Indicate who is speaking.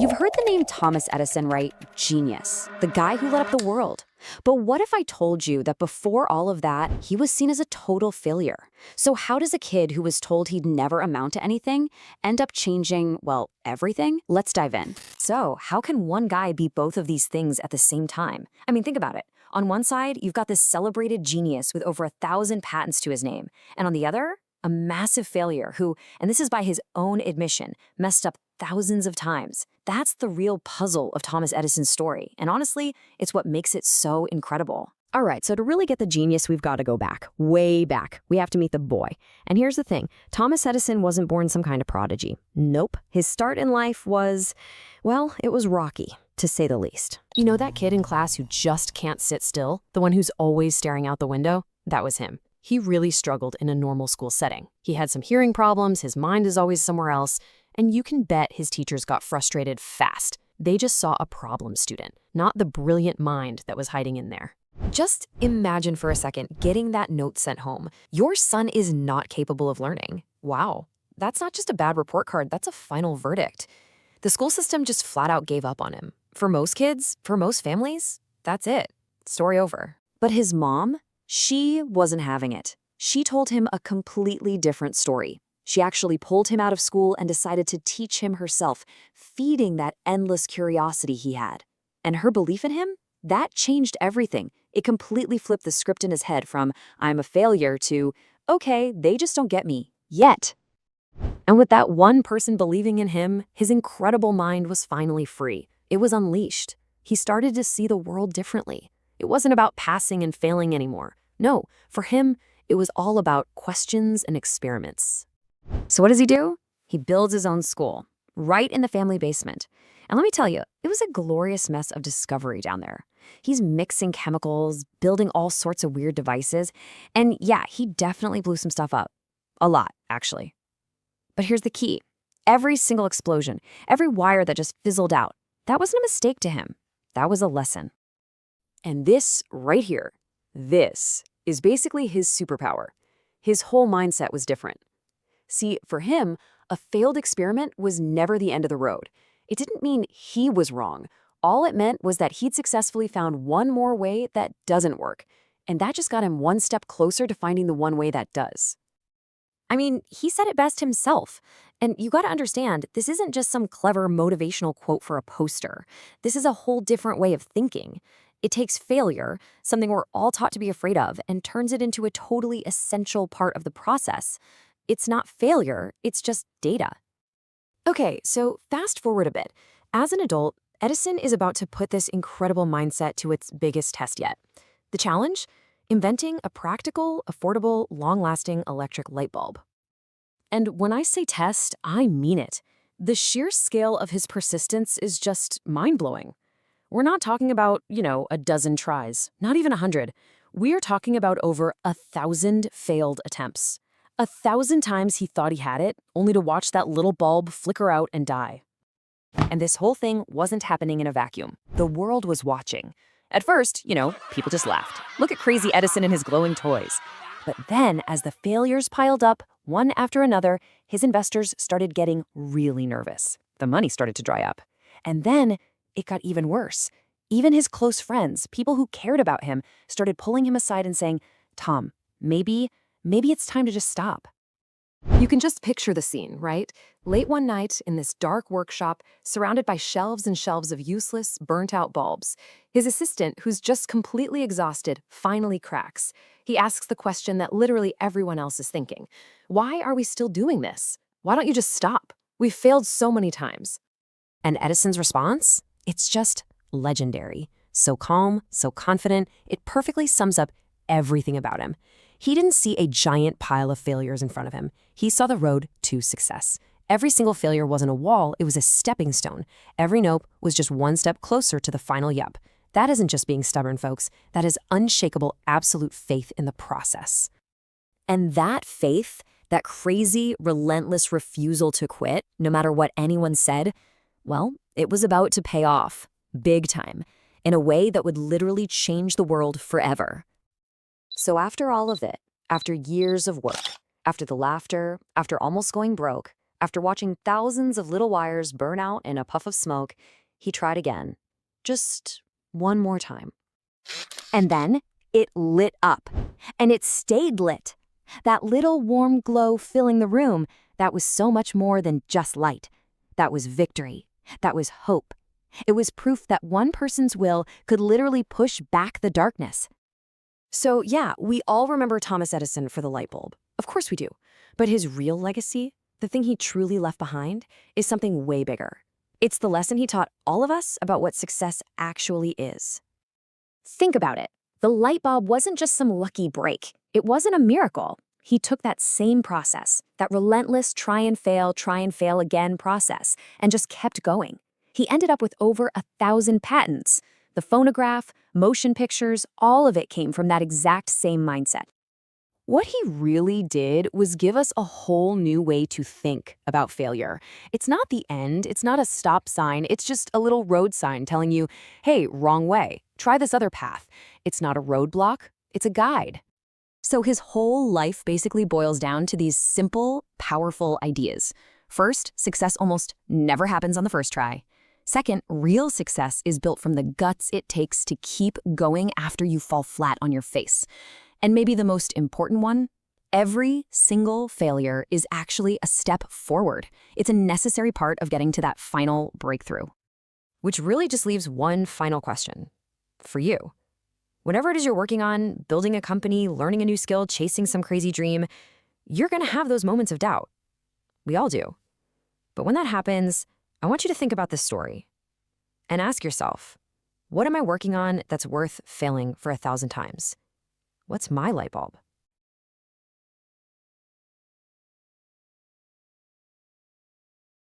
Speaker 1: You've heard the name Thomas Edison, right? Genius. The guy who lit up the world. But what if I told you that before all of that, he was seen as a total failure? So how does a kid who was told he'd never amount to anything end up changing, well, everything? Let's dive in. So how can one guy be both of these things at the same time? I mean, think about it. On one side, you've got this celebrated genius with over 1,000 patents to his name. And on the other, a massive failure who, and this is by his own admission, messed up thousands of times. That's the real puzzle of Thomas Edison's story. And honestly, it's what makes it so incredible.
Speaker 2: All right, so to really get the genius, we've got to go back, way back. We have to meet the boy. And here's the thing. Thomas Edison wasn't born some kind of prodigy. Nope. His start in life was, well, it was rocky, to say the least. You know that kid in class who just can't sit still? The one who's always staring out the window? That was him. He really struggled in a normal school setting. He had some hearing problems, his mind is always somewhere else, and you can bet his teachers got frustrated fast. They just saw a problem student, not the brilliant mind that was hiding in there.
Speaker 1: Just imagine for a second getting that note sent home. Your son is not capable of learning. Wow, that's not just a bad report card, that's a final verdict. The school system just flat out gave up on him. For most kids, for most families, that's it. Story over. But his mom? She wasn't having it. She told him a completely different story. She actually pulled him out of school and decided to teach him herself, feeding that endless curiosity he had. And her belief in him? That changed everything. It completely flipped the script in his head from, I'm a failure, to, okay, they just don't get me. Yet. And with that one person believing in him, his incredible mind was finally free. It was unleashed. He started to see the world differently. It wasn't about passing and failing anymore. No, for him, it was all about questions and experiments. So what does he do? He builds his own school, right in the family basement. And let me tell you, it was a glorious mess of discovery down there. He's mixing chemicals, building all sorts of weird devices, and yeah, he definitely blew some stuff up. A lot, actually. But here's the key. Every single explosion, every wire that just fizzled out, that wasn't a mistake to him. That was a lesson. And this right here, this is basically his superpower. His whole mindset was different. See, for him, a failed experiment was never the end of the road. It didn't mean he was wrong. All it meant was that he'd successfully found one more way that doesn't work. And that just got him one step closer to finding the one way that does. I mean, he said it best himself. And you gotta understand, this isn't just some clever motivational quote for a poster. This is a whole different way of thinking. It takes failure, something we're all taught to be afraid of, and turns it into a totally essential part of the process. It's not failure, it's just data. Okay, so fast forward a bit. As an adult, Edison is about to put this incredible mindset to its biggest test yet. The challenge? Inventing a practical, affordable, long-lasting electric light bulb. And when I say test, I mean it. The sheer scale of his persistence is just mind-blowing. We're not talking about, a dozen tries, not even 100. We are talking about over 1,000 failed attempts. 1,000 times he thought he had it, only to watch that little bulb flicker out and die. And this whole thing wasn't happening in a vacuum. The world was watching. At first, people just laughed. Look at crazy Edison and his glowing toys. But then, as the failures piled up, one after another, his investors started getting really nervous. The money started to dry up. And then it got even worse. Even his close friends, people who cared about him, started pulling him aside and saying, Tom, maybe it's time to just stop. You can just picture the scene, right? Late one night in this dark workshop, surrounded by shelves and shelves of useless, burnt-out bulbs, his assistant, who's just completely exhausted, finally cracks. He asks the question that literally everyone else is thinking. Why are we still doing this? Why don't you just stop? We've failed so many times. And Edison's response? It's just legendary. So calm, so confident, it perfectly sums up everything about him. He didn't see a giant pile of failures in front of him. He saw the road to success. Every single failure wasn't a wall, it was a stepping stone. Every nope was just one step closer to the final yup. That isn't just being stubborn, folks. That is unshakable, absolute faith in the process. And that faith, that crazy, relentless refusal to quit, no matter what anyone said, well, it was about to pay off, big time, in a way that would literally change the world forever. So after all of it, after years of work, after the laughter, after almost going broke, After watching thousands of little wires burn out in a puff of smoke, he tried again. Just one more time.
Speaker 2: And then it lit up. And it stayed lit. That little warm glow filling the room, that was so much more than just light. That was victory. That was hope. It was proof that one person's will could literally push back the darkness.
Speaker 1: So yeah, we all remember Thomas Edison for the light bulb. Of course we do. But his real legacy, the thing he truly left behind, is something way bigger. It's the lesson he taught all of us about what success actually is.
Speaker 2: Think about it. The light bulb wasn't just some lucky break. It wasn't a miracle. He took that same process, that relentless try and fail again process, and just kept going. He ended up with over 1,000 patents. The phonograph, motion pictures, all of it came from that exact same mindset.
Speaker 1: What he really did was give us a whole new way to think about failure. It's not the end, it's not a stop sign, it's just a little road sign telling you, hey, wrong way, try this other path. It's not a roadblock, it's a guide.
Speaker 2: So his whole life basically boils down to these simple, powerful ideas. First, success almost never happens on the first try. Second, real success is built from the guts it takes to keep going after you fall flat on your face. And maybe the most important one, every single failure is actually a step forward. It's a necessary part of getting to that final breakthrough.
Speaker 1: Which really just leaves one final question. For you. Whatever it is you're working on, building a company, learning a new skill, chasing some crazy dream, you're going to have those moments of doubt. We all do. But when that happens, I want you to think about this story and ask yourself, what am I working on that's worth failing for 1,000 times? What's my light bulb?